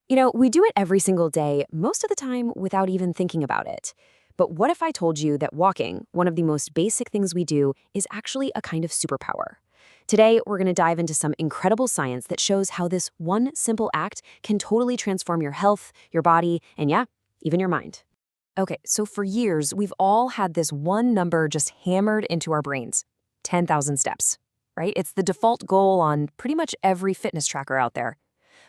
We do it every single day, most of the time without even thinking about it. But what if I told you that walking, one of the most basic things we do, is actually a kind of superpower? Today, we're going to dive into some incredible science that shows how this one simple act can totally transform your health, your body, and yeah, even your mind. Okay, so for years, we've all had this one number just hammered into our brains: 10,000 steps, right? It's the default goal on pretty much every fitness tracker out there.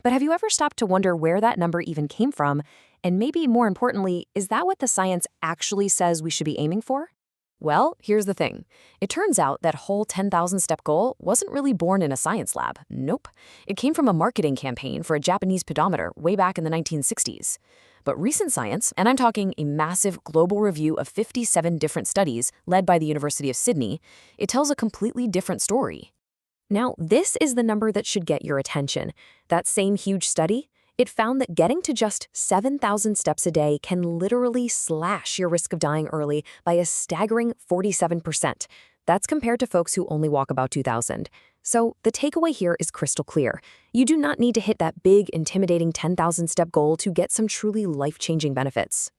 But have you ever stopped to wonder where that number even came from? And maybe more importantly, is that what the science actually says we should be aiming for? Well, here's the thing. It turns out that whole 10,000 step goal wasn't really born in a science lab. Nope. It came from a marketing campaign for a Japanese pedometer way back in the 1960s. But recent science, and I'm talking a massive global review of 57 different studies led by the University of Sydney, it tells a completely different story. Now, this is the number that should get your attention. That same huge study, it found that getting to just 7,000 steps a day can literally slash your risk of dying early by a staggering 47%. That's compared to folks who only walk about 2,000. So the takeaway here is crystal clear. You do not need to hit that big, intimidating 10,000 step goal to get some truly life-changing benefits.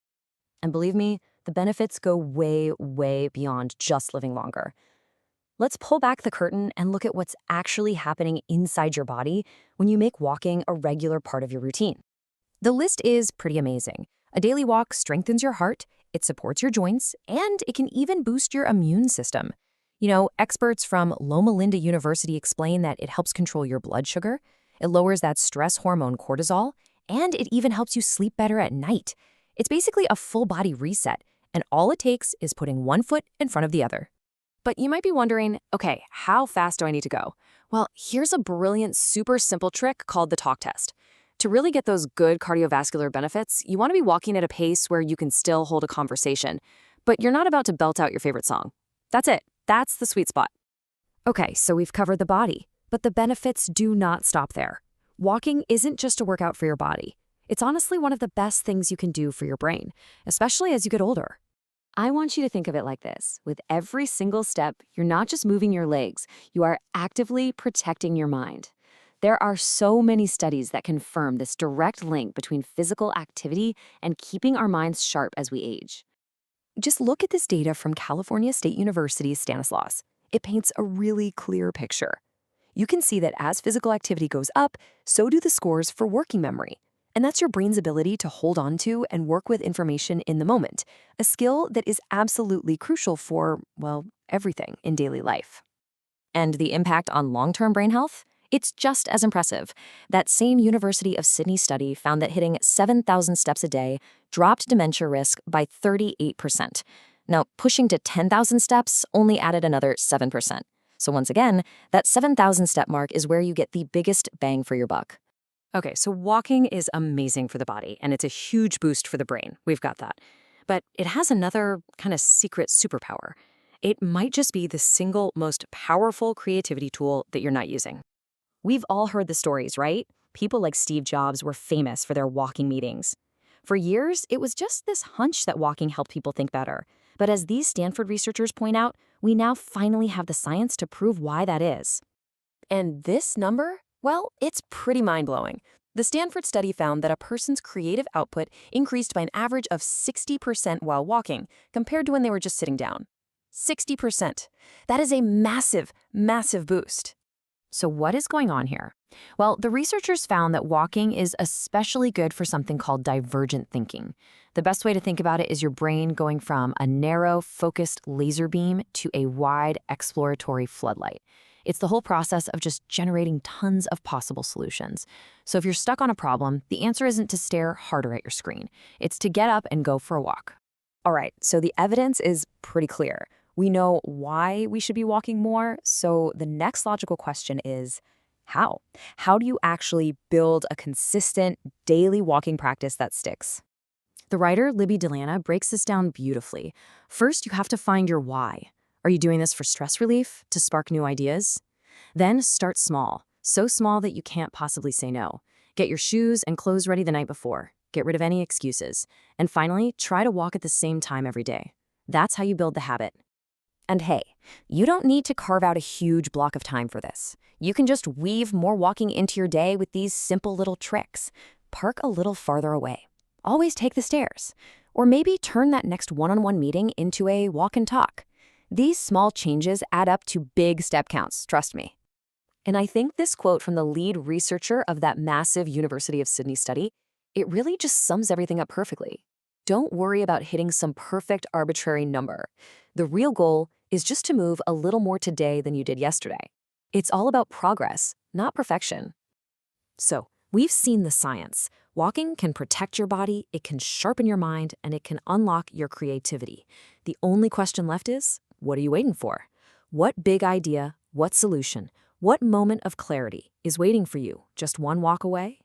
And believe me, the benefits go way, way beyond just living longer. Let's pull back the curtain and look at what's actually happening inside your body when you make walking a regular part of your routine. The list is pretty amazing. A daily walk strengthens your heart, it supports your joints, and it can even boost your immune system. Experts from Loma Linda University explain that it helps control your blood sugar, it lowers that stress hormone cortisol, and it even helps you sleep better at night. It's basically a full body reset, and all it takes is putting one foot in front of the other. But you might be wondering, okay, how fast do I need to go? Well, here's a brilliant, super simple trick called the talk test. To really get those good cardiovascular benefits, you want to be walking at a pace where you can still hold a conversation, but you're not about to belt out your favorite song. That's it. That's the sweet spot. Okay, so we've covered the body, but the benefits do not stop there. Walking isn't just a workout for your body. It's honestly one of the best things you can do for your brain, especially as you get older. I want you to think of it like this. With every single step, you're not just moving your legs, you are actively protecting your mind. There are so many studies that confirm this direct link between physical activity and keeping our minds sharp as we age. Just look at this data from California State University's Stanislaus. It paints a really clear picture. You can see that as physical activity goes up, so do the scores for working memory. And that's your brain's ability to hold on to and work with information in the moment, a skill that is absolutely crucial for, well, everything in daily life. And the impact on long-term brain health? It's just as impressive. That same University of Sydney study found that hitting 7,000 steps a day dropped dementia risk by 38%. Now, pushing to 10,000 steps only added another 7%. So once again, that 7,000 step mark is where you get the biggest bang for your buck. Okay, so walking is amazing for the body, and it's a huge boost for the brain. We've got that. But it has another kind of secret superpower. It might just be the single most powerful creativity tool that you're not using. We've all heard the stories, right? People like Steve Jobs were famous for their walking meetings. For years, it was just this hunch that walking helped people think better. But as these Stanford researchers point out, we now finally have the science to prove why that is. And this number? Well, it's pretty mind-blowing. The Stanford study found that a person's creative output increased by an average of 60% while walking, compared to when they were just sitting down. 60%. That is a massive, massive boost. So what is going on here? Well, the researchers found that walking is especially good for something called divergent thinking. The best way to think about it is your brain going from a narrow, focused laser beam to a wide, exploratory floodlight. It's the whole process of just generating tons of possible solutions. So if you're stuck on a problem, the answer isn't to stare harder at your screen. It's to get up and go for a walk. All right, so the evidence is pretty clear. We know why we should be walking more, so the next logical question is, how? How do you actually build a consistent daily walking practice that sticks? The writer Libby Delana breaks this down beautifully. First, you have to find your why. Are you doing this for stress relief, to spark new ideas? Then start small, so small that you can't possibly say no. Get your shoes and clothes ready the night before. Get rid of any excuses. And finally, try to walk at the same time every day. That's how you build the habit. And hey, you don't need to carve out a huge block of time for this. You can just weave more walking into your day with these simple little tricks. park a little farther away. Always take the stairs. Or maybe turn that next one-on-one meeting into a walk and talk. These small changes add up to big step counts, trust me. And I think this quote from the lead researcher of that massive University of Sydney study, it really just sums everything up perfectly. Don't worry about hitting some perfect arbitrary number. The real goal is just to move a little more today than you did yesterday. It's all about progress, not perfection. So, we've seen the science. Walking can protect your body, it can sharpen your mind, and it can unlock your creativity. The only question left is, what are you waiting for? What big idea, what solution, what moment of clarity is waiting for you just one walk away?